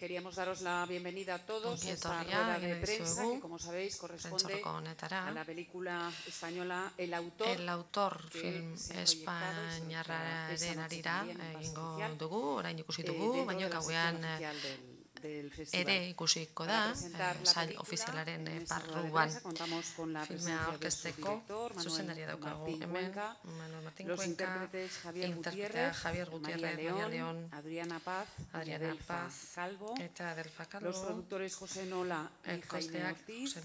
Queríamos daros la bienvenida a todos a esta rueda de prensa que, como sabéis, corresponde a la película española El Autor, film espainiarraren arira egingo dugu, orain ikusi dugu, baina gauean ere ikusiko da, sail ofizialaren barruan filmea aurkezteko zuzendaria daukagu hemen, Manuel Martín Cuenca, interpretea Javier Gutiérrez, María León, Adriana Paz eta Adelfa Calvo, los productores José Nola y Jaime Ortiz, el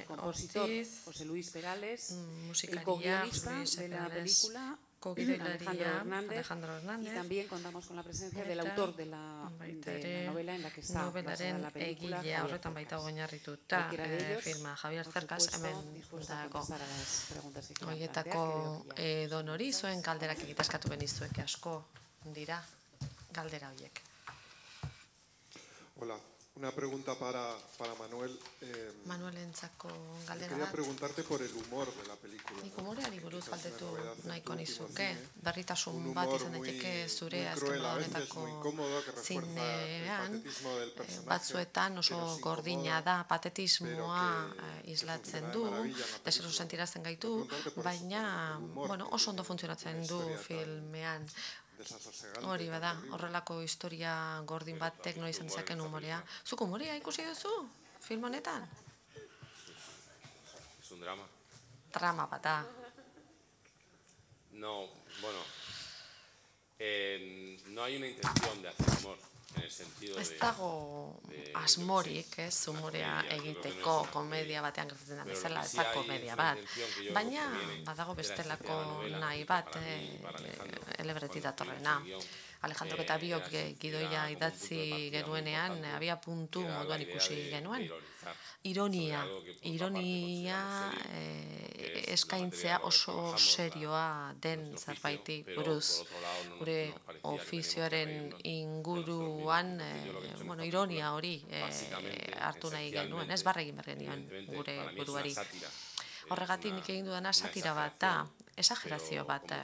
compositor José Luis Perales, el co-guionista de la película Alejandro Hernández, y también contamos con la presencia del autor de la novela en la que está basada la película, cualquiera de ellos, Javier Cercas, hemen dispuesto a contestar a las preguntas que quieran Horietako donori zuen galderak egitazkatu benizueke asko dira galdera horiek. Hola, una pregunta para Manuel. Manuelentzako galdera Quería bat. preguntarte por el humor de la película. Nik humoreari buruz galdetu nahiko nizuke. Berritasun bat izan daiteke zure azken honetako zinean. Batzuetan oso gordina da, patetismoa islatzen du, deseroso sentirazten gaitu, baina oso ondo funtzionatzen du filmean. Hori bada, horrelako historia gordin batek nola izan dezaken umorea. Zuk umorea ikusi duzu film honetan? Es un drama. Drama bat da. No, bueno, no hay una intención de hacer humor, en el sentido de... Ez dago asmorik, ez, umorea egiteko komedia batean gertatzen da bezala, ez da komedia bat. Baina badago bestelako nahi bat elebretik datorrena. Alejandro eta biok gidoia idatzi genuenean, abia puntu moduan ikusi genuen. Ironia eskaintzea oso serioa den zerbaiti buruz. Gure ofizioaren inguruan, ironia hori hartu nahi genuen, ez barre egin behar genuen gure buruari. Horregatik nik egin dudana satira bat da, esagerazio bat da.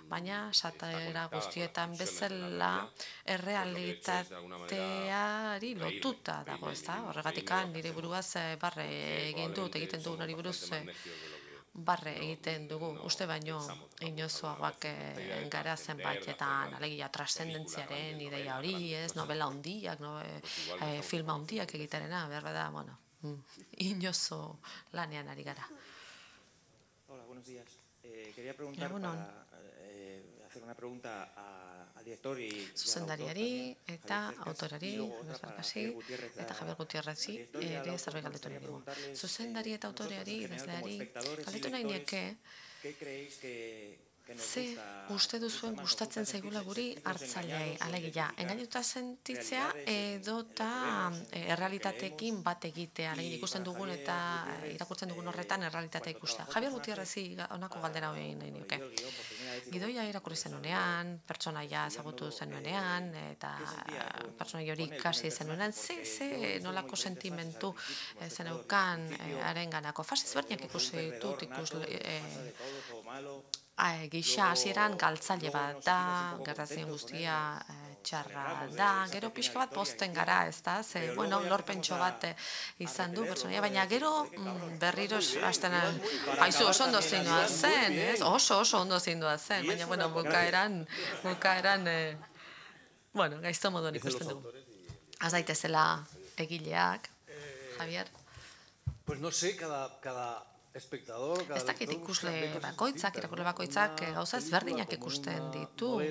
Baina satira guztietan bezala errealitateari lotuta dago, ez da? Horregatik nire buruaz barre egin dut, egiten dugun hori buruz barre egiten dugu, uste baino inozoagoak gara zenbaitetan, alegia trascendentziaren ideia hori, ez, novela hondiak, filma hondiak egitarena, behar bada, inozo lanean ari gara. Hola, buenos días. Quería preguntar hacer una pregunta al director y zuzendariari eta autorari, eta Javier Gutiérrezi ere zerbait galdetu nahi dugu. Zuzendari eta autoreari, idazleari, galdetu nahi nieke, ze uste duzuen gustatzen zaigula guri hartzaileei, alegia, engainuta sentitzea edota errealitateekin bat egitea, alegia ikusten dugun eta irakurtzen dugun horretan errealitatea ikustea. Javier Gutiérrezi honako galdera hori nahi nioke. Gidoia irakurri zenuenean, pertsonaia ezagutu zenuenean, eta pertsonaia hori ikasi zenuenean, ze nolako sentimentu zeneukan harenganako. Fase ezberdinak ikusi ditut gisa hasieran galtzaile bat da, gertatzen guztia txarra da, gero pixka bat pozten gara, ez da, ze, lorpentxo bat izan du pertsonaia, baina gero berriro hasten haizu oso ondo zindua zen, ez? Oso ondo zindua zen, baina, bukaeran, gaizto moduan ikusten dugu. Az daitezela egileak, Javier? Pues no sé, cada espectador, ez dakit ikusle bakoitzak, irakurle bakoitzak gauza ezberdinak ikusten ditu.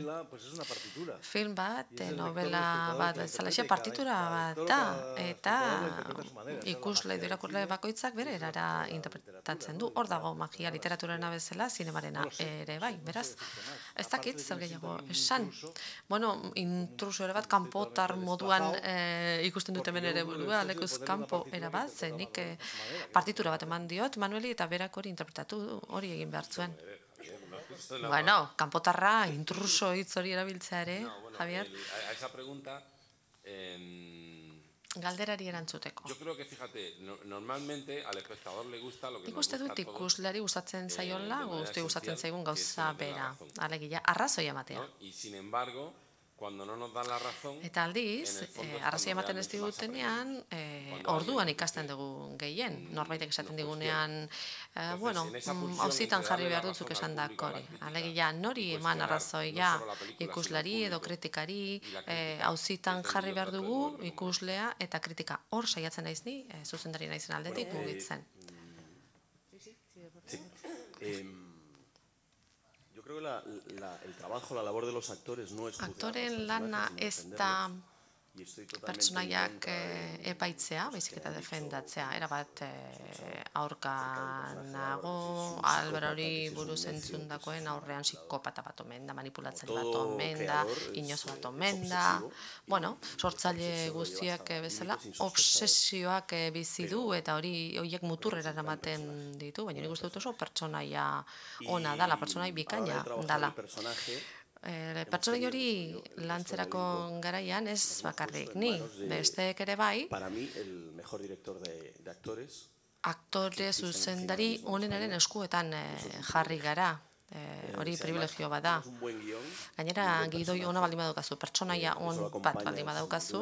Film bat, novela bat, zalaxe partitura bat da, eta ikusle edo irakurle bakoitzak bere erara interpretatzen du. Hor dago magia literaturena bezala, zinemarena ere bai, beraz. Ez dakit, zer gehiago esan. Intruso ere bat, kanpotar moduan ikusten dut hemen ere burua, lekuz kanpo erabat, zenik partitura bat eman diot, Manueli, eta berak hori interpretatu hori egin behar zuen. Kanpotarra, intruso hitz hori erabiltzea ere, Javier? A esa pregunta... Galderari erantzuteko. Yo creo que, fíjate, normalmente al espectador le gusta lo que nos gusta a todos. Ikuslari gustatzen zaiola, gustatzen zaigun gauza bera. Alegia, arrazoia ematea. Y sin embargo, Eta aldiz, arrazia ematen ez digutenean, orduan ikasten dugu gehien. Norbaitek esaten digunean, hauzitan jarri behar dutzuk esan dakori. Alegia, nori eman arrazoia ikuslari edo kritikari, hauzitan jarri behar dugu ikuslea eta kritika. Hor saiatzen naiz ni, zuzendari naizen aldetik mugitzen. Creo que el trabajo, la labor de los actores no es aktoren lana ez da pertsonaiak epaitzea, baizik eta defendatzea. Erabat aurka nago, Alberori buruz entzundakoen aurrean psikopata bat omen da, manipulatzen bat omen da, inoz bat omen da. Bueno, sortzaile guztiak bezala, obsesioak bizi du eta horiek muturrera eramaten ditu, baina nik uste dut oso pertsonaia ona dala, pertsonai bikaina dala. Pertsonai hori lantzerako garaian ez bakarrik ni, besteek ere bai, aktore zuzendari onenaren eskuetan jarri gara. Hori privilegio bada. Gainera, gidoi ona baldin badaukazu, pertsonaia on bat baldin badaukazu,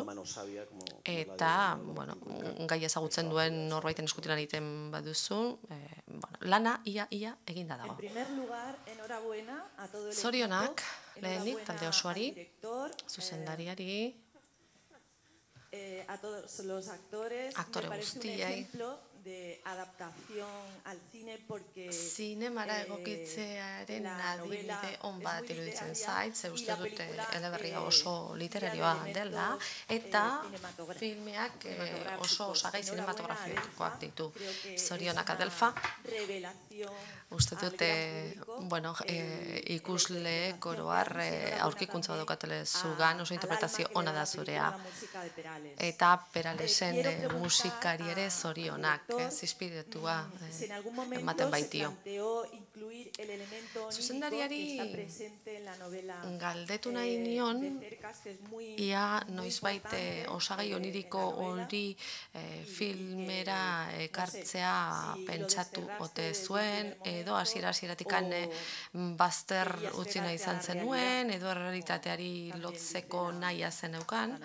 eta gai ezagutzen duen norbaiten eskutik lan egiten baduzu, lana ia eginda dago. Zorionak, lehenik, talde osoari, zuzendariari, aktore guztiei, zinemara egokitzearen adibide on bat iruditzen zait, ze uste dute eleberria oso literarioa dela, eta filmeak oso osagai zinematografikoak ditu. Zorionak Adelfa, uste dute, ikusle koroar aurkikuntza daukatele zugan, oso interpretazio ona da zurea. Eta Peralesen musikari ere zorionak, zizpidetua ematen baitio. Zuzendariari galdetu nahi nion, ia noizbait osagai oniriko hori filmera ekartzea pentsatu ote zuen, edo hasieratik bazter utzi nahi izan zenuen, edo errealitateari lotzeko nahia zeneukan,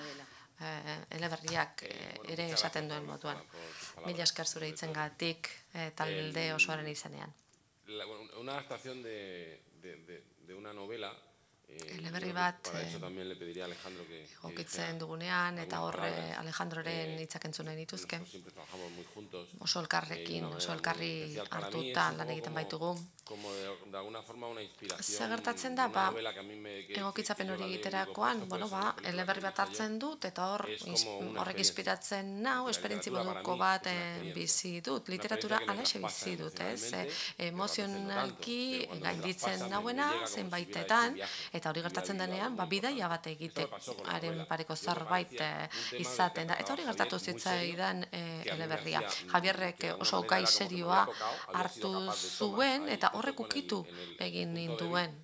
eleberriak ere esaten duen moduan. Mila esker zure hitzengatik talde osoaren izenean. Una adaptación de una novela. Eleberri bat egokitzen dugunean, eta horre Alejandroren hitzak entzun nahi dituzke. Oso elkarri hartuta lan egiten baitugu. Zer gertatzen da, egokitzapen hori egiterakoan, eleberri bat hartzen dut, eta horrek inspiratzen nau, esperientzi moduko bat bizi dut. Literatura alaxe bizi dut, emozionalki gainditzen nauena, zenbaitetan, eta hori gertatzen denean, bidaia bat egitearen pareko zerbait izaten da. Eta hori gertatu zitzaidan eleberria. Javierrek oso gai serioa hartu zuen, eta horrek ukitu egin ninduen.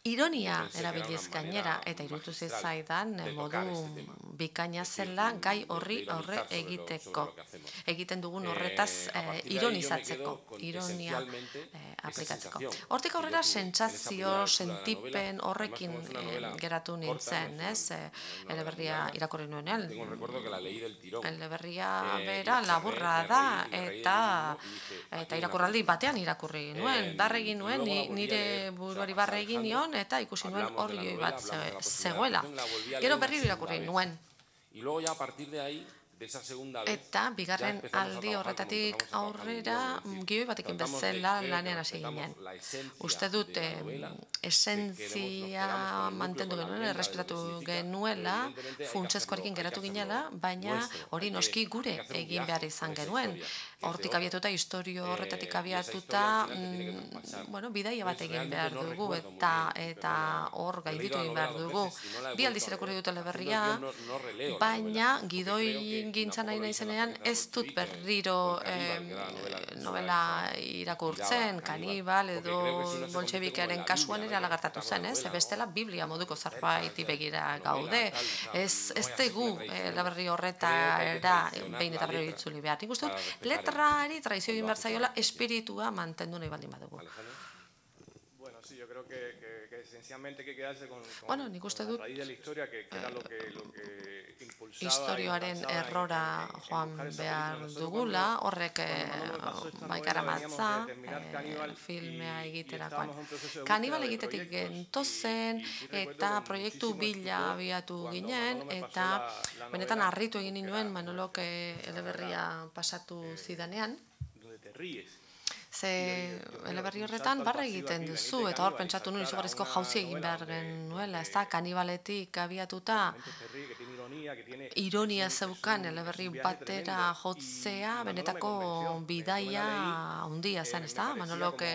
Ironia erabiliz gainera, eta iruditu zitzaidan modu bikaina zela gai horri aurre egiteko. Egiten dugun horretaz ironizatzeko, ironia aplikatzeko. Hortik aurrera sentsazio, sentipen horrekin geratu nintzen, eleberria irakurri nuenean. Eleberria bera laburra da, eta irakurraldi batean irakurri nuen. Barregin nuen, nire buruari barregin nion, eta ikusi nuen hori bat zegoela. Gero berriro irakurri nuen. Eta bigarren aldi horretatik aurrera gioi batekin bezala lanean hasi ginen. Uste dut esentzia mantendu genuen, errespetatu genuela, funtsezkoarekin geratu ginela, baina hori noski gure egin behar izan genuen. Hortik abiatuta, historio horretatik abiatuta, bidaia bat egin behar dugu, eta hor gainditu egin behar dugu. Bi aldiz irakurri dut eleberria, baina gidoi gintzan nahi naizenean ez dut berriro novela irakurtzen, Kanibal edo boltxebikearen kasuan ere alagartatu zen, bestela Biblia moduko zerbaiti begira gaude. Ez dugu eleberri horretara behin eta berriro itzuli behar. Nik uste dut, letrari traizio egin behar zaiola espiritua mantendu nahi baldin badugu. Bueno, sí, yo creo que Bueno, nik uste dut historioaren errora joan behar dugula, horrek baikaramatza filmea egiterakoan. Kanibal egitetik gentozen eta proiektu bila abiatu ginen, eta benetan harritu egin nuen Manolok eleberria pasatu zidanean. Ze eleberri horretan barra egiten duzu, eta hor pentsatu nuen izugarrizko jauzi egin behar genuela, ez da, kanibaletik abiatuta ironia zeukan eleberri batera jotzea, benetako bidaia handia zen, ez da, Manolok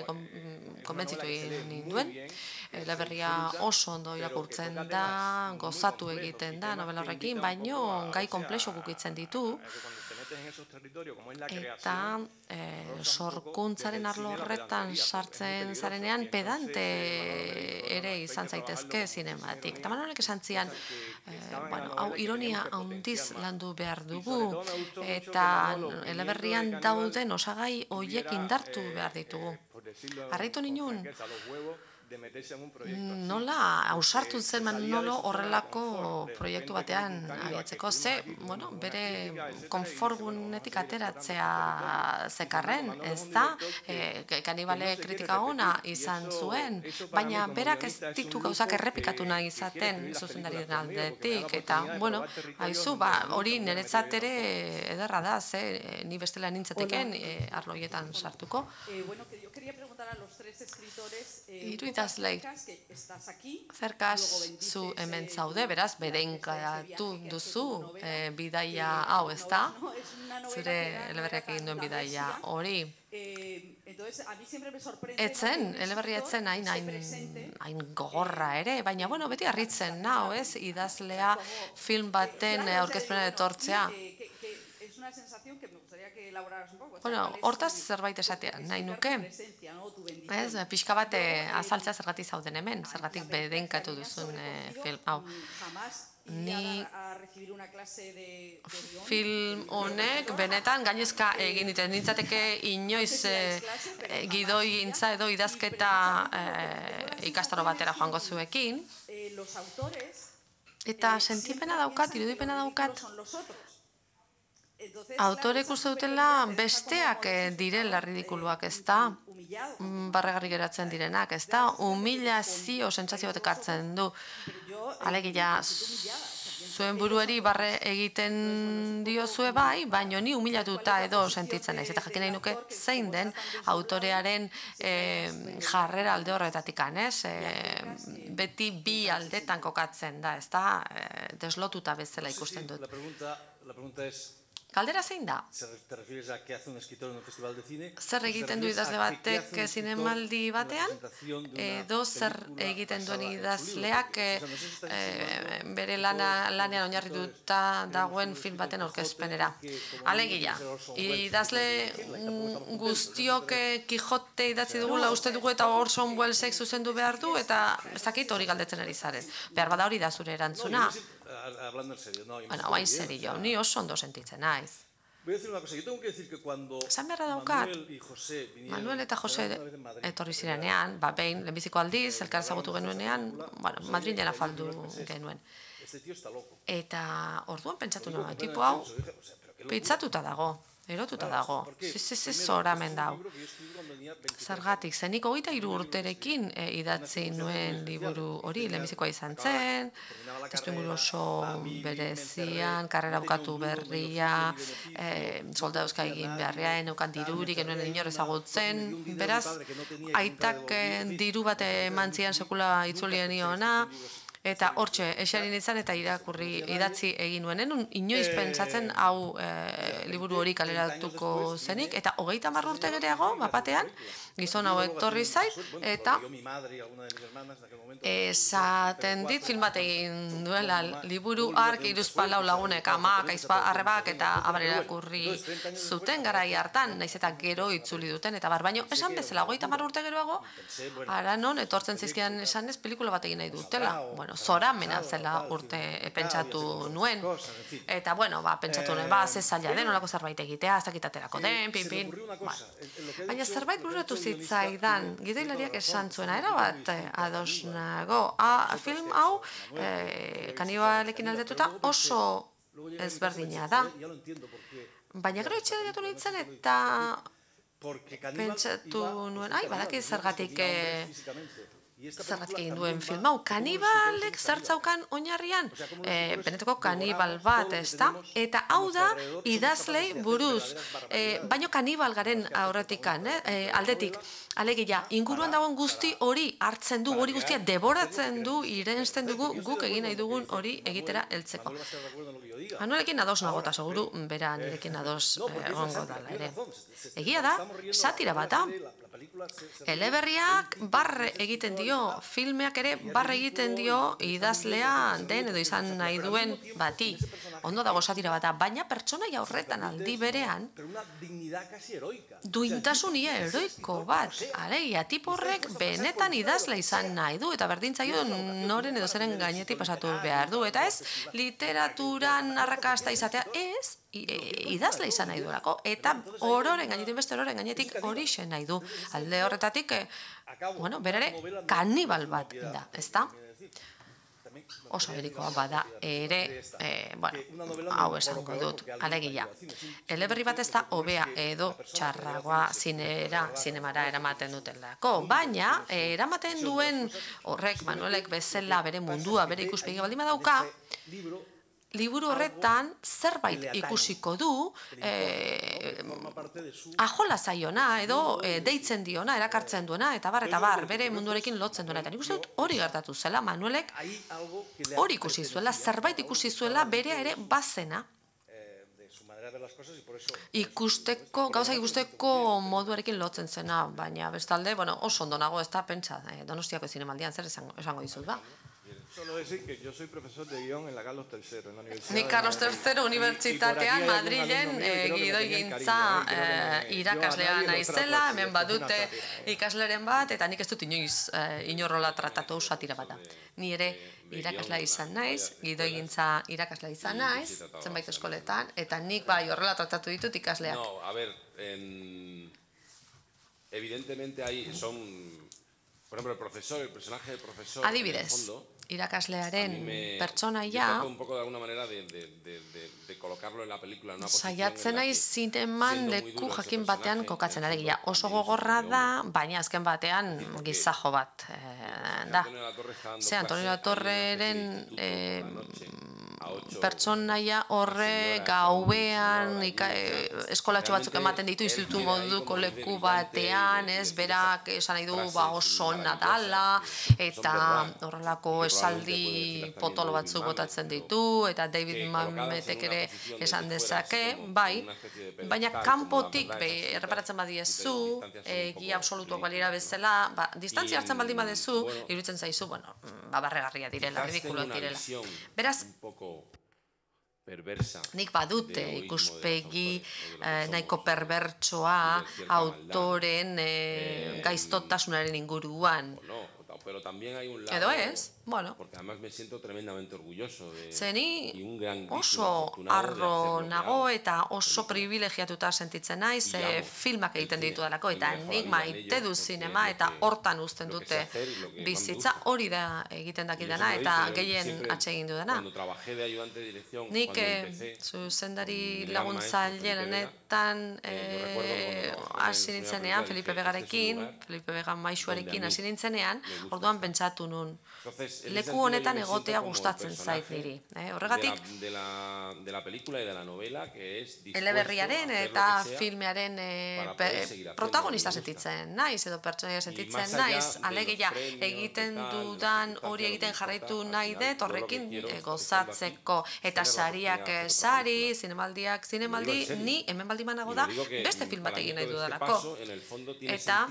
konbentzitu egin ninduen. Eleberria oso ondo irakurtzen da, gozatu egiten da novela horrekin, baino gai konplexu gukitzen ditu, eta sorkuntzaren arlo horretan sartzen zarenean pedante ere izan zaitezke zinematik. Eta Manolek esan zian, hau ironia handiz landu behar dugu, eta eleberrian dauden osagai hoiek indartu behar ditugu. Harritu ninduen, nola ausartu zen Manolo horrelako proiektu batean abiatzeko, bere konforgunetik ateratzea zekarren, ez da, kanibale kritika ona izan zuen, baina berak ez ditu gauzak errepikatu nahi izaten zuzendari den aldetik, eta, haizu, hori niretzat ere ederra da, ni bestela nintzateken arloietan sartuko. Hiru idazlei, zerkaz zu hemen zaude, beraz, bedenkatu duzu bidaia hau, ez da? Zure eleberriak egin duen bidaia hori. Etzen, eleberria etzen hain gogorra ere, baina, beti harritzen nau, ez? Idazlea film baten aurkezpena etortzea. Hortaz zerbait esatea nahi nuke, pixka bat azaltzea zergatik zauden hemen, zergatik bedenkatu duzun film hau. Ni film honek benetan gainezka egin ditu, nintzateke inoiz gidoigintza edo idazketa ikastaro batera joango zuekin, eta sentipena daukat, irudipena daukat, autorek uste dutela besteak direla ridikuluak, ez da, barregarri geratzen direnak, ez da, humilazio sentsazio batek hartzen du. Alegia, zuen buruari barre egiten diozue bai, baino ni humilatuta edo sentitzen naiz. Eta jakin nahi nuke zein den autorearen jarrera alde horretatik, ez? Beti bi aldetan kokatzen da, ez da, deslotuta bezala ikusten dut. La pregunta es... Galdera zein da? Zer egiten du idazle batek zinemaldi batean, edo zer egiten duen idazleak bere lanean oinarrituta dagoen film baten aurkezpenera. Alegia, idazle guztiok Kijote idatzi dugula uste dugu eta Orson Wellesek zuzendu behar du, eta ez dakit hori galdetzen ari zaren. Behar bada hori da zure erantzuna. Hain serio, ni oso ondo sentitzen naiz. Esan beharra daukat, Manuel eta Jose etorri zirenean, behin lehenbiziko aldiz, elkar ezagutu genuenean, Madrilen afaldu genuen. Eta orduan pentsatu nuen, tipo hau, pitzatuta dago, erotuta dago, zoramen dau. Zergatik, zenik 23 urterekin idatzi nuen liburu hori, lehenbizikoa izan zen, testuinguru oso berezian, karrera bukatu berria, soldaduska egin beharrean, neukan dirurik, genuen inor ezagutzen, beraz, aitak diru bat eman zian sekula itzulien niona, eta hortxe, esarin izan eta idatzi egin nuenen, inoiz pentsatzen hau liburu hori kaleratuko zenik, eta 30 urte gereago, bapatean, gizon hau etorri zait, eta esaten dit film bat egin duela liburu ark 3-4 lagunek, amak, arrebak eta abar irakurri zuten garai hartan, naiz eta gero itzuli duten, eta baino esan bezala 30 urte geroago, ara non, etortzen zizkidan esanez pelikula bat egin nahi dutela. zoramena zela urte pentsatu nuen. Eta, pentsatu nuen, ze zaila den, olako zerbait egitea, ez dakitaterako den, pin. Baina zerbait bururatu zitzaidan, gidoilariak esan zuena, erabat ados nago. Film hau, kanibalekin aldetuta oso ezberdina da. Baina gero etxe dut nintzen eta pentsatu nuen, badaki zergatik egin duen film hau. Kanibalek zertzaukan oinarrian, benetako kanibal bat, ezta? Eta hau da idazlei buruz, baino kanibal garen aurretikan, aldetik. Alegia, inguruan dagoen guzti hori hartzen du, hori guztia deboratzen du, irensten dugu, guk egin nahi dugun hori egitera heltzeko. Manuelekin ados nago, eta seguru bera nirekin ados egongo dala ere. Egia da, satira bat da. Eleberriak barre egiten dio, filmeak ere barre egiten dio idazlea den edo izan nahi duen bati. Ondo dago satira bat da, baina pertsonaia horretan aldi berean duintasunia heroiko bat. Alegia, tipo horrek benetan idazle izan nahi du, eta berdintzaio noren edo zeren gainetik pasatu behar du. Eta ez, literaturan arrakasta izatea, ez, idazle izan nahi duelako, eta ororen gainetik, beste ororen gainetik hori xen nahi du. Alde horretatik, berare, kanibal bat da, ezta? Oso berikoa bada ere, hau esango dut, alegia. Eleberri bat ez da hobea edo txarragoa zinemara eramaten dutelako, baina eramaten duen horrek, Manuelek bezala bere mundua, bere ikuspegi baldin badauka, liburu horretan zerbait ikusiko du ajola zaiona edo deitzen diona, erakartzen duena, eta bar, bere munduarekin lotzen duena. Eta nik uste dut hori gertatu zela, Manuelek hori ikusi zuela, zerbait ikusi zuela bere ere bazena. Gauzak ikusteko moduarekin lotzen zena, baina bestalde, oso ondo nago, ez da pentsa, Donostiako zinemaldian zer esango dizut, ba? Solo decir que yo soy profesor de guión en la Carlos III, en la Universidad. Ni Carlos III Unibertsitatean Madrilen gidoigintza irakaslea naizela, hemen badute ikasleren bat, eta nik ez dut inoiz inorrola tratatu satira bat da. Ni ere irakaslea izan naiz, gidoigintza irakaslea izan naiz, zenbait eskoletan, eta nik bai horrela tratatu ditut ikasleak. No, a ver, evidentemente ahí son... Por ejemplo, el personaje del profesor, adibidez, irakaslearen pertsonaia saiatzen naiz zineman leku jakin batean kokatzen, alegia oso gogorra da, baina azken batean gizajo bat da. Antonio Latorreren pertsonaia horre gauean eskolatxo batzuk ematen ditu institutu moduko leku batean, ez berak esan nahi du oso nadala, eta horrelako esaldi potolo batzuk botatzen ditu, eta David Mametek ere esan dezake, bai, baina kanpotik erreparatzen badiezu, egia absolutuak balira bezala, distantzia hartzen baldin badezu, iruditzen zaizu, barregarria direla, ridikuloak direla. Beraz, nik badute ikuspegi nahiko perbertsoa autoren gaiztotasunaren inguruan. Edo ez, zeni oso arro nago eta oso privilegiatuta sentitzen naiz filmak egiten ditu dalako, eta nik maite du zinema eta hortan uzten dute bizitza, hori da egiten dakidana eta gehien atsegin dudana. Nik zuzendari laguntzaileanetan hasi nintzenean, Felipe Vegarekin, Felipe Vega maisuarekin hasi nintzenean, orduan pentsatu nun. Leku honetan egotea gustatzen zait niri. Horregatik, eleberriaren eta filmearen protagonista sentitzen naiz, edo pertsonaia sentitzen naiz, alegia egiten dudan hori egiten jarraitu nahi dut, horrekin gozatzeko, eta sariak sari, zinemaldiak zinemaldi, ni hemen baldin banago da, beste film bat egin nahi dudalako. Eta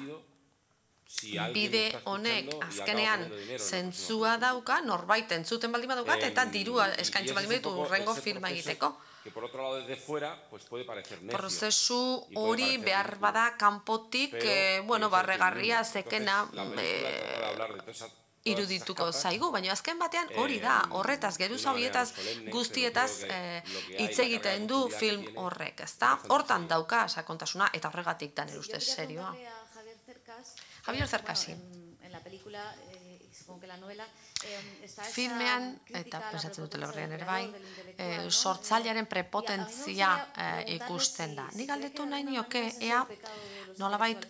bide honek azkenean zentzua dauka, norbait entzuten baldin badaukat, eta dirua eskaintzen baldin baditu hurrengo filma egiteko. Prozesu hori behar bada kanpotik, barregarria zekena, irudituko zaigu, baina azken batean hori da, horretaz, geruza horietaz, guztietaz hitz egiten du film horrek, ezta? Hortan dauka sakontasuna, eta horregatik da nire ustez serioa. Javier Cercasi. Filmean, eta pensatzen dutela horrean ere bai, sortzailearen prepotentzia ikusten da. Nik galdetu nahi nioke, ea nolabait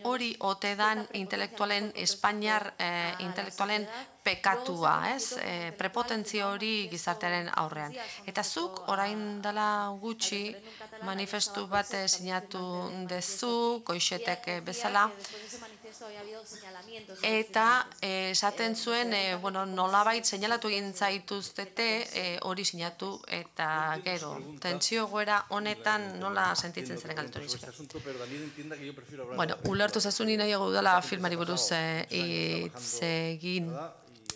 hori ote dan intelektualen, Espainiar intelektualen pekatua, ez? Prepotentzia hori gizartearen aurrean. Eta zuk, orain dela gutxi, manifestu bat sinatu dezu, Koixetek bezala, eta esaten zuen, nolabait seinalatu egin zaituztete hori sinatu, eta gero, tentsio goera honetan nola sentitzen zeren galdetu nizke. Ulertu zazuni nahiago dela filmari buruz hitz egin,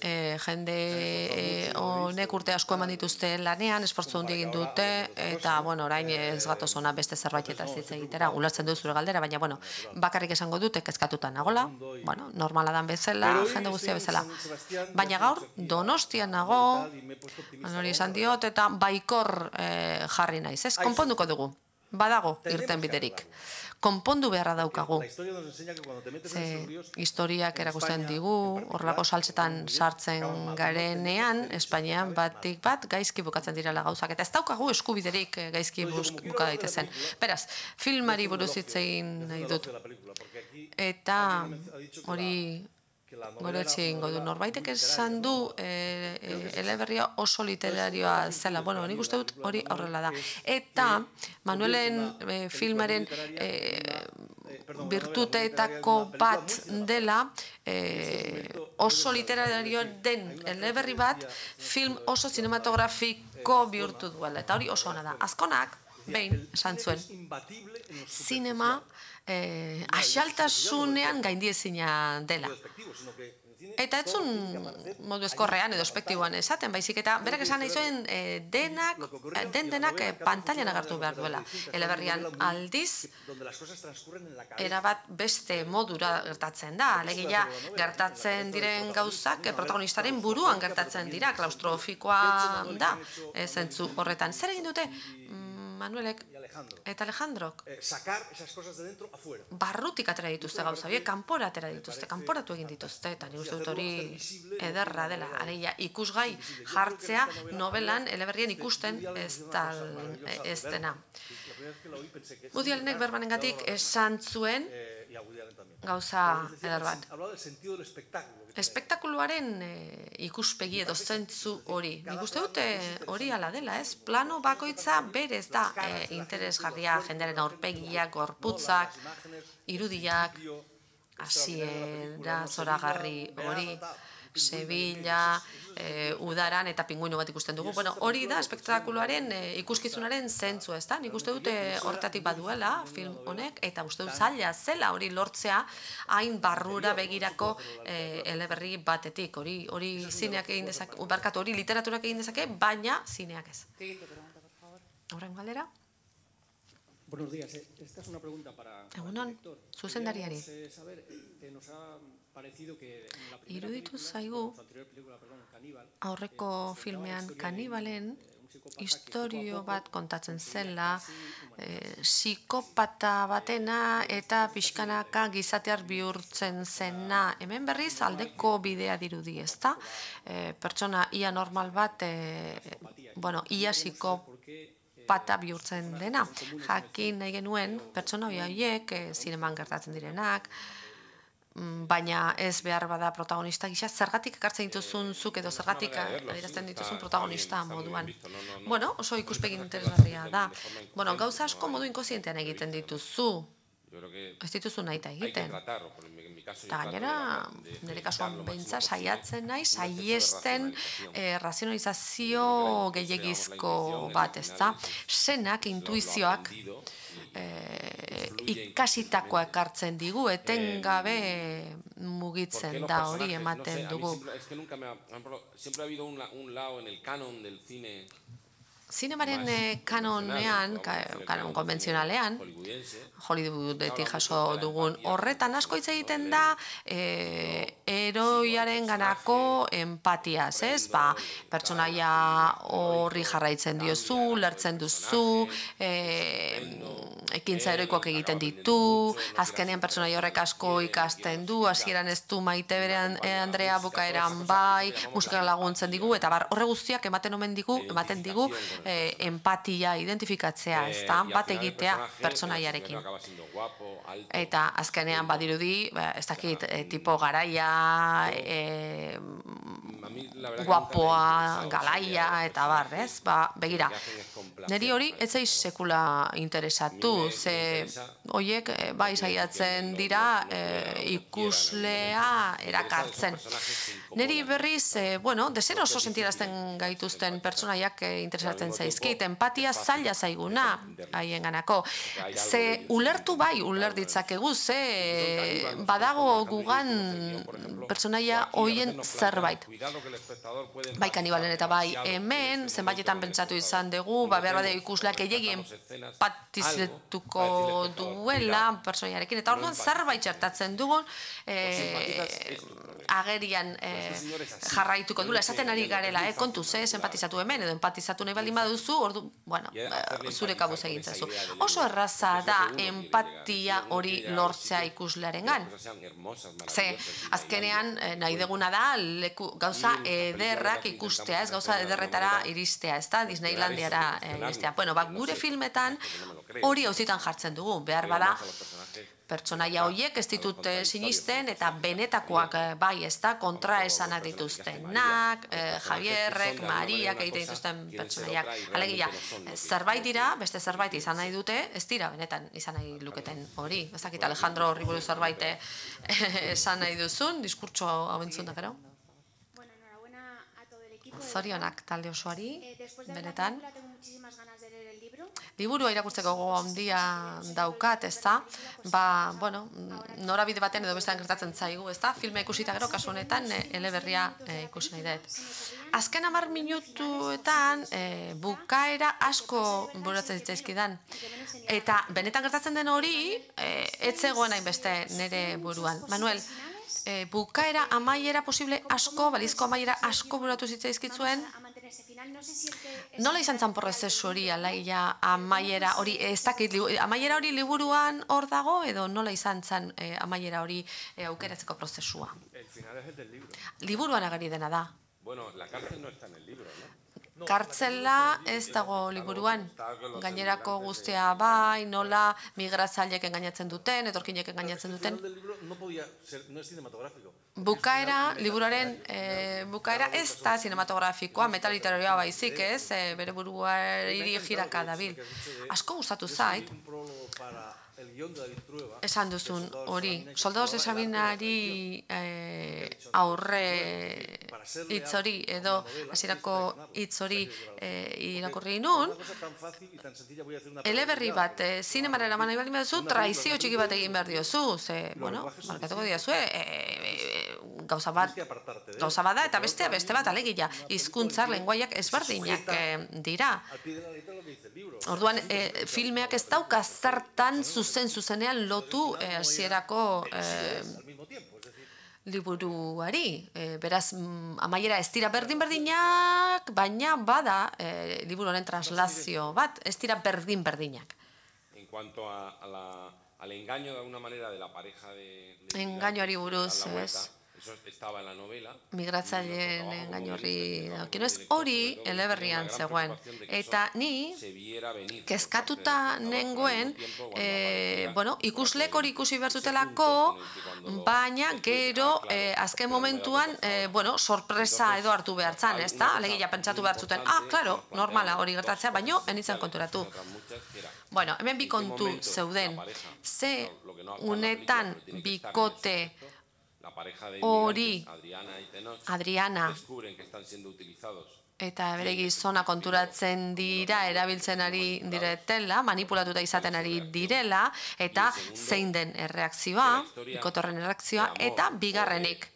jende honek urte asko eman dituzte lanean, esfortzu handi egin dute, eta orain ez gatoz ona beste zerbaitetaz hitz egitera, ulertzen dut zure galdera, baina bakarrik esango dute kezkatuta nagola, normala dan bezala, jende guztia bezala. Baina gaur, Donostian nago, hori esan diot, eta baikor jarri naiz, ez? Konponduko dugu, badago irten biderik. Konpondu beharra daukagu. Historiak erakusten digu, horrelako saltzetan sartzen garenean, Espainian batik bat gaizki bukatzen direla gauzak. Eta ez daukagu eskubiderik gaizki buka daitezen. Beraz, filmari buruz hitz egin nahi dut. Eta hori goretxe ingo du. Norbaitek esan du eleberria oso literarioa zela. Nik uste dut hori aurrela da. Eta Manuelen filmaren birtuteetako bat dela oso literario den eleberri bat film oso zinematografiko bihurtu duela. Eta hori oso ona da. Azkonak, behin, esan zuen, zinema asaltasunean gaindiezina dela. Eta ez zuen modu eskorrean edo espektiboan esaten, baizik eta berak esan nahi zuen denak pantailan agertu behar duela. Eleberrian aldiz, erabat beste modura gertatzen da. Alegia gertatzen diren gauzak protagonistaren buruan gertatzen dira, klaustrofikoa da, zentzu horretan. Zer egin dute? Manuelek eta Alejandrok barrutik atera dituzte gauza, kanpora atera dituzte, kanporatu egin dituzte, eta nik uste dut hori ederra dela. Alegia, ikusgai jartzea novelan eleberrien ikusten ez dena. Woody Allenek Bermanengatik esan zuen gauza eder bat. Espektakuluaren ikuspegi edo zentzu hori. Nik uste dute hori ala dela, ez? Plano bakoitza berez da interesgarria, jendearen aurpegiak, gorputzak, irudiak, hasiera zoragarri hori, Sevilla, udaran eta pinguino bat ikusten dugu. Hori da espektakuluaren ikuskizunaren zentzu, ez da? Nik uste dute horretatik baduela film honek, eta uste dut zaila zela hori lortzea hain barrura begirako eleberri batetik. Hori zineak egin dezake, barkatu hori literaturak egin dezake, baina zineak ez. Horren galdera? Buenos días. Esta es una pregunta para el director. Zuzendariari. Nos ha parecido que en la iruditu zaigu aurreko filmean Kanibalen istorio bat kontatzen zela, psikopata batena eta pixkanaka gizatear bihurtzen zena. Hemen berriz aldeko bidea dirudi, ezta? Pertsona ia normal bat, ia psikopata bihurtzen dena. Jakin nahi genuen pertsona horiek zineman gertatzen direnak, baina ez behar bada protagonista gisa, zergatik ekartzen dituzun zuk edo zergatik adierazten dituzun protagonista moduan. Oso ikuspegin interesgarria da. Gauza asko modu inkozientean egiten dituzu. Ez dituzu nahi eta egiten. Eta gainera, nire kasuan behintza saiatzen nahi, saiesten razionalizazio gehiagizko bat, ezta? Senak, intuizioak ikasitakoa ekartzen digu, etengabe mugitzen da hori ematen dugu. zinemaren kanonean, kanon konbentzionalean, Hollywoodetik jaso dugun horretan asko hitz egiten da heroiaren ganako empatiaz, ez? Pertsonaia horri jarraitzen diozu, lertzen duzu, ekintza heroikoak egiten ditu, azkenean pertsonaia horrek asko ikasten du, hasieran ez du maite bere Andrea, bukaeran bai, musika laguntzen digu, eta horre guztiak ematen digu empatia identifikatzea, ez da, bat egitea pertsonaiarekin. Eta azkenean badirudi, ez dakit, tipo garaia, guapoa, galaia, eta bar, ez? Begira, niri hori ez zaiz sekula interesatu, ze horiek bai saiatzen dira ikuslea erakartzen. Niri berriz, deser oso sentirazten gaituzten pertsonaiak interesatzen zaizkit, empatia zaila zaiguna haien ganako. Ze ulertu bai uler ditzakegu, ze badago gugan pertsonaia horien zerbait. Bai kanibalen eta bai hemen, zenbaitetan pentsatu izan dugu, behar bade ikusleak egin empatizetuko duela pertsonaiarekin, eta orduan zerbait txertatzen dugun agerian jarraituko duela, esaten ari garela, kontuz, empatizatu hemen, edo empatizatu nahi baldin baduzu, ordu, zure kabuz egintzazu. Oso erraza da empatia hori lortzea ikuslearengan. Ze, azkenean nahi deguna da gauza ederrak ikustea, ez gauza ederretara iristea, ez da, Disneylandiara iristea. Gure filmetan hori hauzitan jartzen dugu, behar bada pertsonaia horiek ez ditut sinisten eta benetakoak bai, ez da, kontraesanak dituztenak, Javierrek, Mariak egiten dituzten pertsonaiak. Alegia, zerbait dira, beste zerbait izan nahi dute, ez dira benetan izan nahi luketen hori. Ez dakit Alejandro horri buruz zerbait esan nahi duzun, diskurtso hau entzun da, gero? Zorionak talde osoari, benetan. Liburua irakurtzeko gogo handia daukat, ez da? Norabide baten edo bestean gertatzen zaigu, ez da? Filme ikusita gero, kasu honetan, eleberria ikusi nahi dut. Azken 10 minutuetan bukaera asko buratzen zitzaizkidan. Eta benetan gertatzen den hori, ez zegoen hainbeste nire buruan. Manuel, bukaera amaiera posible asko, balizko amaiera asko buratu zitzaizkitzuen, nola izan zan prozesu hori, alaia amaiera hori, ez dakit, amaiera hori liburuan hor dago, edo nola izan zan amaiera hori aukeratzeko prozesua? Liburuan agari dena da. Bueno, la cárcel no está en el libro, ¿no? Kartzela ez dago liburuan, gainerako guztia bai, nola migratzaileek engainatzen duten, etorkinek engainatzen duten. Bukaera, liburuaren bukaera ez da zinematografikoa, metaliterarioa baizik ez, bere buruari jiraka dabil. Asko gustatu zait, esan duzun hori, Soldados de Sabinari aurre hitz hori edo hasierako hitz hori irakurri nun, eleberri bat zinemara eraman nahi baldin baduzu, traizio txiki bat egin behar diozu, ze, markatuko diazue, gauza bat da, eta beste bat alegia, hizkuntzak, lenguaiak ezberdinak dira. Orduan, filmeak ez dauka zertan zuzenean lotu hasierako liburuari. Beraz, amaiera ez dira berdin-berdinak, baina bada liburuaren translazio bat, ez dira berdin-berdinak. En cuanto al engaño de alguna manera de la pareja de engañoari buruz, ez? Eso estaba en la novela. Migratzaileen engainu horri daukino ez, hori eleberrian zegoen. Eta ni, kezkatuta nengoen, ikuslek hori ikusi behar zutelako, baina gero azken momentuan, sorpresa edo hartu behar zan, ez da? Alegia pentsatu behar zuten, claro, normala hori gertatzea, baina enitzen konturatu. Hemen bi kontu zeuden, ze unetan bikote hori, Adriana, eta bere gizona konturatzen dira, erabiltzen ari diretela, manipulatuta izaten ari direla, eta zein den erreakzioa, ikotorren erreakzioa, eta bigarrenik,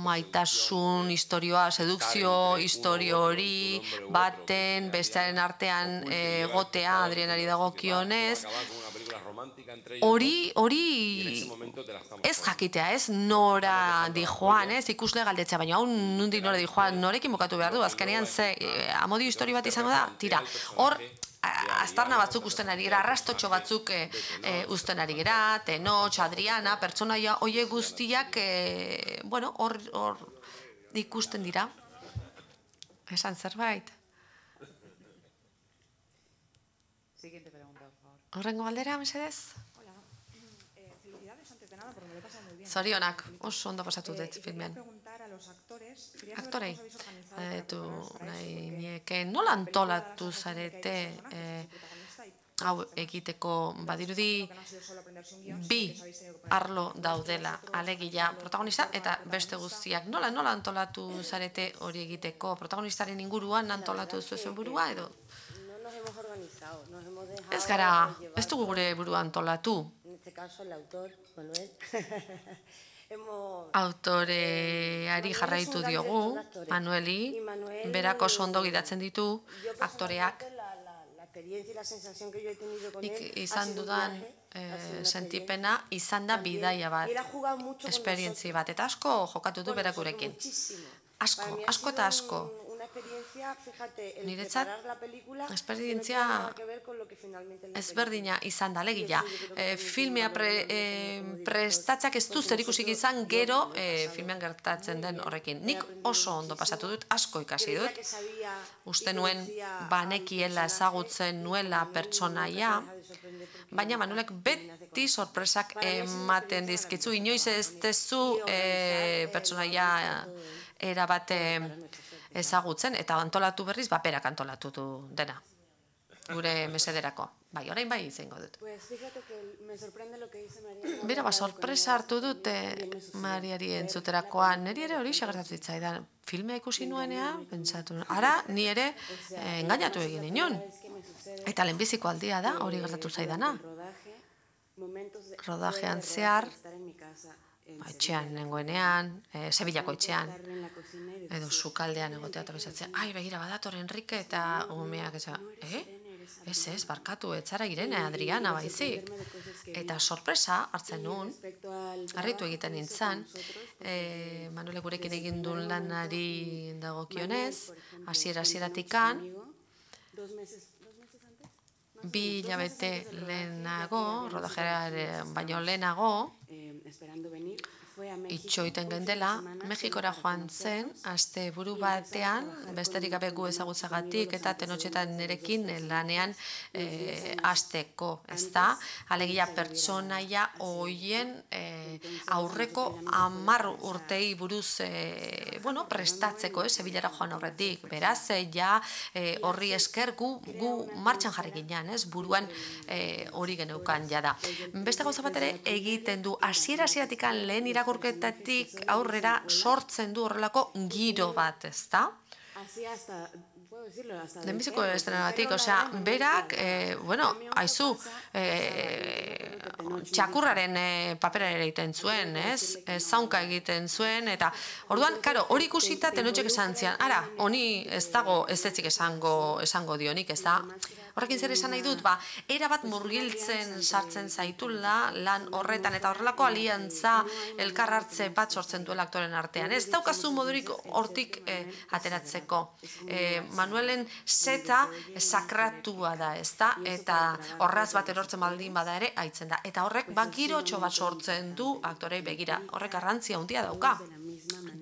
maitasun historioa, sedukzio historio hori, baten, bestearen artean egotea, Adrianari dagokionez, hori ez jakitea, ez nora dijoan, ez ikusle galdetzea, baina hau nundik nora dijoan, norekin bukatu behar du, azkenean ze amodio historio bat izango da, tira, hor aztarna batzuk usten ari gara, arrastotxo batzuk usten ari gara, Tenoch, Adriana, pertsonaia hoie guztiak, bueno, hor ikusten dira. Esan zerbait? Horrengo galdera, mesedez? Zorionak, oso ondo pasatu dut filmean. Aktorei, nahi nieke, nola antolatu zarete hau egiteko, badirudi bi arlo daudela, alegia protagonista eta beste guztiak. Nola antolatu zarete hori egiteko? Protagonistaren inguruan antolatu zuen burua edo? Ez gara, ez dugu gure burua antolatu. Autoreari jarraitu diogu, Manueli, berak oso ondo gidatzen ditu aktoreak. Nik izan dudan sentipena izan da bidaia bat, esperientzi bat, eta asko jokatu du berak gurekin. Asko eta asko. Niretzat, esperientzia ezberdina izan da, alegia. Filmea prestatzak ez du zerikusik izan gero filmean gertatzen den horrekin. Nik oso ondo pasatu dut, asko ikasi dut. Uste nuen banekiela ezagutzen nuela pertsonaia, baina Manuelek beti sorpresak ematen dizkitzu. Inoiz ez dezu pertsonaia erabate ezagutzen, eta antolatu berriz, berak antolatu du dena, gure mesederako. Bai, orain bai izango dut. Bera, sorpresa hartu dute Mariari entzuterakoan, niri ere hori xagertatu zitzaidan. Filmea ikusi nuenean, pentsatu, ara, ni ere engainatu egin inon. Eta lehenbiziko aldia da, hori gertatu zaidana. Rodajean zehar, etxean nengoenean, Sevillako etxean, edo sukaldean egotea eta bezatzen, ai, begira, badator Enrique eta umeak esan, ez, barkatu, etzara Irene, Adriana, baizik. Eta sorpresa hartzen nuen, harritu egiten nintzen, Manuele gurekin egin duen lanari dagokionez, hasiera-hasieratikan, 2 hilabete lehenago, rodajera baino lehenago, itxoiten gendela, Mexikora joan zen, aste buru batean, besterik gabe gu ezagutzagatik eta Tenotxetan nerekin lanean hasteko, ez da? Alegia pertsonaia hoien aurreko 10 urtei buruz prestatzeko, Sevillera joan aurretik. Beraz, ja horri esker gu martxan jarri ginean, buruan hori geneukan jada. Beste gauza bat ere egiten du, hasiera-hasieratik lehen irakurketatik aurrera sortzen du horrelako giro bat, ez da? Lehenbiziko estrenagatik, osea, berak, aizu, txakurraren papera ere egiten zuen, ez? Zaunka egiten zuen, eta orduan, karo, hori ikusita Tenotxek esan zian, ara, honi ez dago ez etzik esango dionik, ez da? Horrekin zer esan nahi dut, erabat murgiltzen sartzen zaitula lan horretan, eta horrelako aliantza elkar hartze bat sortzen duela aktoren artean. Ez daukazu modurik hortik ateratzeko. Manuelen seta sakratua da, ez da? Eta horraz bat erortzen baldin bada ere, aitzen da. Eta horrek girotxo bat sortzen du aktorei begira. Horrek garrantzia handia dauka.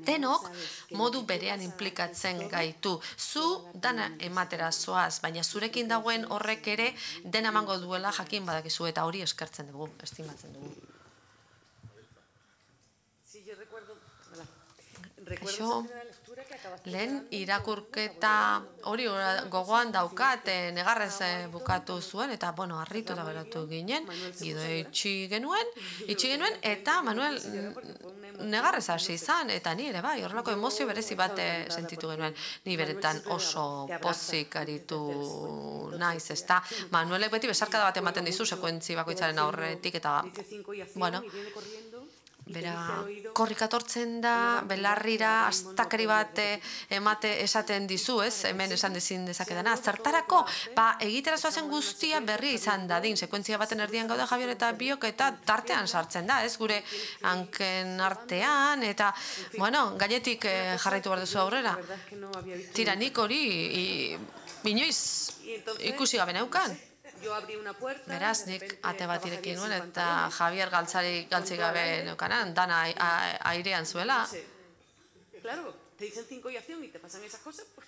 Denok modu berean implikatzen gaitu. Zu dana ematera zoaz, baina zurekin dagoen horrek ere dena emango duela jakin badakizu, eta hori eskertzen dugu, estimatzen dugu. lehen irakurketa hori gogoan daukat, negarrez bukatu zuen, eta, bueno, harritu da geratu ginen, Gido itxi genuen, eta Manuel negarrez hasi izan, eta ni ere bai, horrelako emozio berezi bat sentitu genuen, ni beretan oso pozik aritu naiz, ezta. Manuelek beti besarkada bat ematen dizu sekuentzi bakoitzaren aurretik, eta, bueno, bera korrikatortzen da, belarrira, astakari bat esaten dizu, ez? Hemen esan dezin dezakedana. Zertarako, egitera zoazen guztia berria izan dadin. Sekuentzia baten erdian gaude Javier eta biok eta tartean sartzen da, ez? Gure hanken artean, eta, bueno, gainetik jarraitu behar duzu aurrera. Tiranik hori, inoiz ikusi gabe neukan. Beraz, nik ate bat irekin nuen, eta Javier galtzi gabe neukanan, dana airean zuela.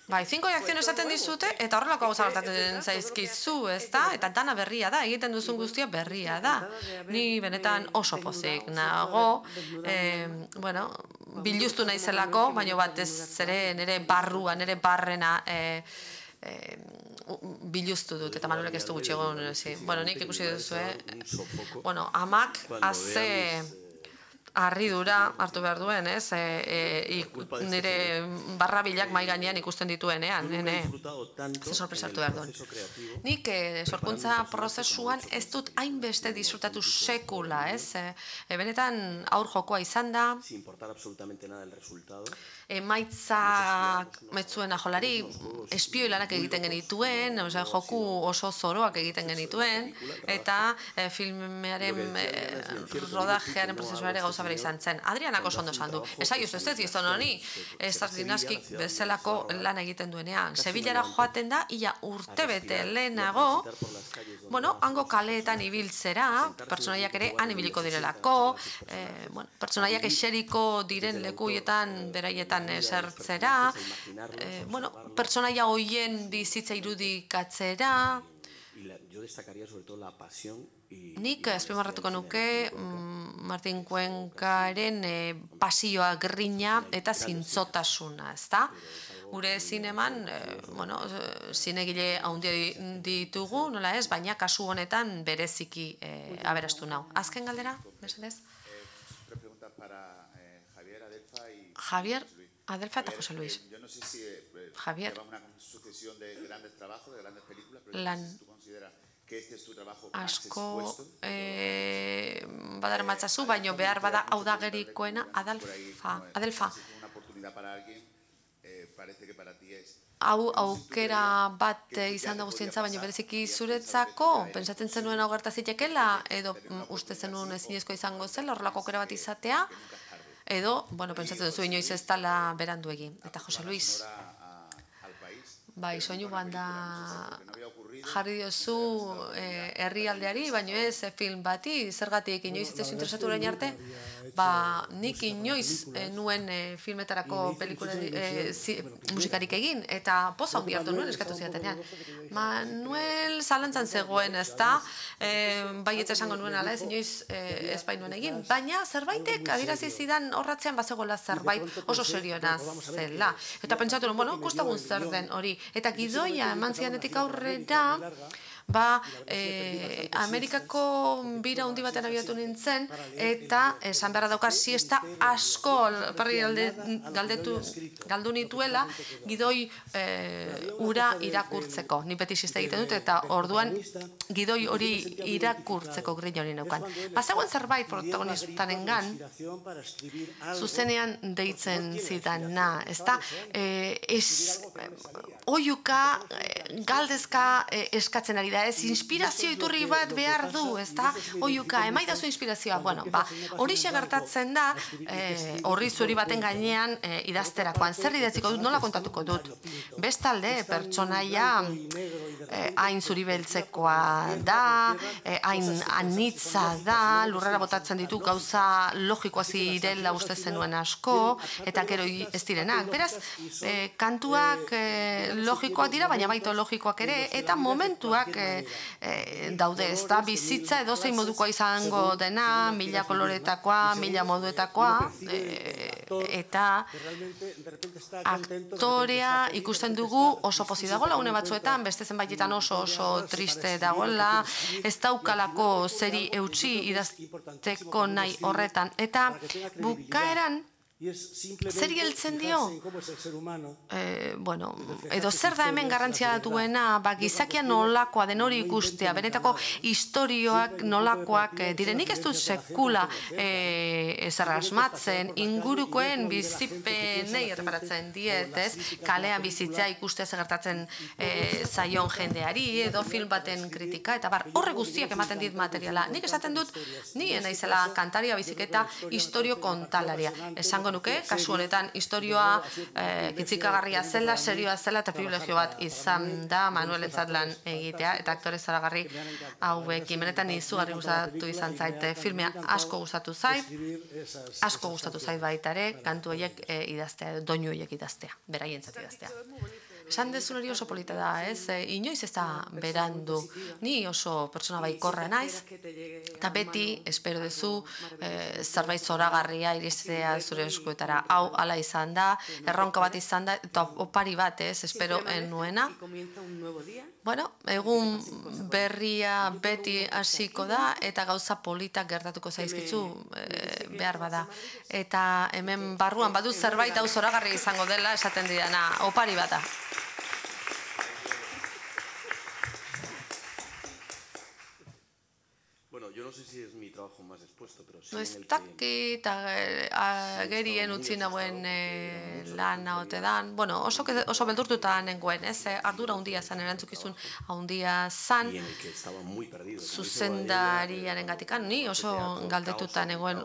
Bai, 5 y acción esaten dizute, eta horrelako gauza gertatzen zaizkizu, ezta? Eta dana berria da, egiten duzun guztia berria da. Ni benetan oso pozik nago, bueno, biluztu naizelako, baina batez ere nire barrua, nire barrena biluztu dut, eta Manuelek ez du gutxi egon, bueno, nik ikusi duzu, bueno, amak haze harridura hartu behar duen, ez? Nire barrabilak mai gainean ikusten dituenean, ze sorpresa hartu behar duen. Nik sorkuntza prozesuan ez dut hainbeste disfrutatu sekula, ez? Benetan aur jokoa izan da, emaitzak metzuen ajolari, espioi lanak egiten genituen, joku oso zoroak egiten genituen, eta filmearen rodajearen prozesuare gauza bera izan zen. Adrianak oso ondo esan du. Esaiuz ez gizon honi, ez Dinazkik bezalako lan egiten duenean. Sevillara joaten da, ia urtebete lehenago, bueno, hango kaleetan ibiltzera, pertsonaiak ere han ibiliko direlako, pertsonaiak eseriko diren lekuietan, beraietan esertzera, bueno, pertsonaia hoien bizitza irudikatzera. Nik azpimarratuko nuke Martin Cuencaren pasioa, grina eta zintzotasuna, ezta? Gure zineman, bueno, zinegile handia ditugu, nola ez, baina kasu honetan bereziki aberastu nau. Azken galdera, mesedez? Javier, Adelfa eta Jose Luis. Javier, lan asko badar matzazu, baino behar bada hau da gerikoena Adelfa. Hau aukera bat izan da guztientza, baina bereziki zuretzako, pentsatzen zenuen hau gerta zitekela, edo uste zenuen ezinezkoa izango zen, horrelako aukera bat izatea, edo, bueno, pentsatzen duzu inoiz ez dela berandu egin. Eta Jose Luis, bai, soinu banda jarri diozu herrialdeari, baino ez film bati, zergatik inoiz ez interesatu orain arte, nik inoiz nuen filmetarako musikarik egin, eta poza ongi hartu nuen eskatu zidatenean. Manuel zalantzan zegoen, ez da, baietza esango nuen ala ez, inoiz ez bainuen egin, baina zerbaitek adirazi zidan horratzean bazegoela zerbait oso serioena zela. Eta pentsatu nuen, bueno, kustagun zer den hori. Eta gidoia eman zianetik aurrera, Amerikako bira handi batean abiatu nintzen, eta esan beharra dauka siesta asko galdu nituela gidoi ura irakurtzeko. Ni beti siesta egiten dut, eta orduan gidoi hori irakurtzeko grina hori neukan. Bazegoen zerbait protagonistarengan zuzenean deitzen zidana, ezta? Oiuka, galdezka eskatzen ari da, ez inspirazio iturri bat behar du, ez da? Oiuka, emaidazu inspirazioa, bueno, horixe gertatzen da, horri zuri baten gainean idazterakoan. Zer idatziko dut, nola kontatuko dut? Bestalde, pertsonaia hain zuri beltzekoa da, hain anitza da, lurrera botatzen ditu gauza logikoa zirela uste zenuen asko, eta gero ez direnak. Beraz, kantuak logikoak dira, baina baito logikoak ere, eta momentuak daude, ez da, bizitza edozein modukoa izango dena, mila koloretakoa, mila moduetakoa, eta aktorea ikusten dugu oso pozik dagoela une batzuetan, beste zenbaitetan oso triste dagoela, ez daukalako zeri eutxi idazteko nahi horretan. Eta bukaeran, zeri heltzen dio? Edo zer da hemen garrantzia duena, gizakia nolakoa den hori ikustea, benetako istorioak nolakoak direnik ez dut sekula zer asmatzen, ingurukoen bizipenei erreparatzen dietez, kalean bizitzea ikustea gertatzen zaion jendeari, edo film baten kritika, eta horre guztiak ematen dit materiala. Nik esaten dut, ni naizela kantaria biziketa istorio kontalaria. Esango nuke, kasu honetan istorioa kitzikagarria zela, serioa zela eta privilegio bat izan da Manuelentzat lan egitea eta aktore zoragarri hauekin. Benetan izugarri gustatu izan zait filmea, asko gustatu zait baita ere, kantu horiek idaztea, doinu horiek idaztea, beraientzat idaztea. Esan dezun hori oso polita da, ez? Inoiz ez da berandu. Ni oso pertsona baikorra naiz, eta beti, espero dezu, zerbait zoragarria iristea zure eskuetara. Hau ala izan da, erronka bat izan da, eta opari bat, ez? Espero nuena. Bueno, egun berria beti hasiko da, eta gauza politak gertatuko zaizkitzu behar bada. Eta hemen barruan badu zerbait hau zoragarria izango dela, esaten didana, opari bat da. Yo no sé si es mi trabajo más expuesto, pero sí ez dakit agerien utzi nauen lana ote dan. Bueno, oso beldurtuta nengoen, ez? Ardura handia zan, erantzukizun handia zan, zuzendariaren gatikan, ni oso galdetuta nengoen.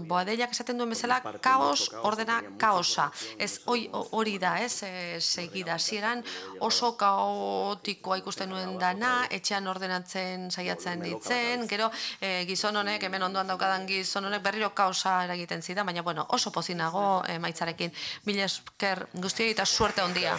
Boadellak esaten duen bezala, kaos ordena kaosa. Ez hori da, ez? Segida hasieran oso kaotikoa ikusten nuen dana, etxean ordenatzen saiatzen ditzen, gero gizon honek, hemen ondoan daukadan gizon honek berriro kaosa eragiten zidan, baina oso pozinago maitzarekin. Mila esker guztiei eta suerte handia.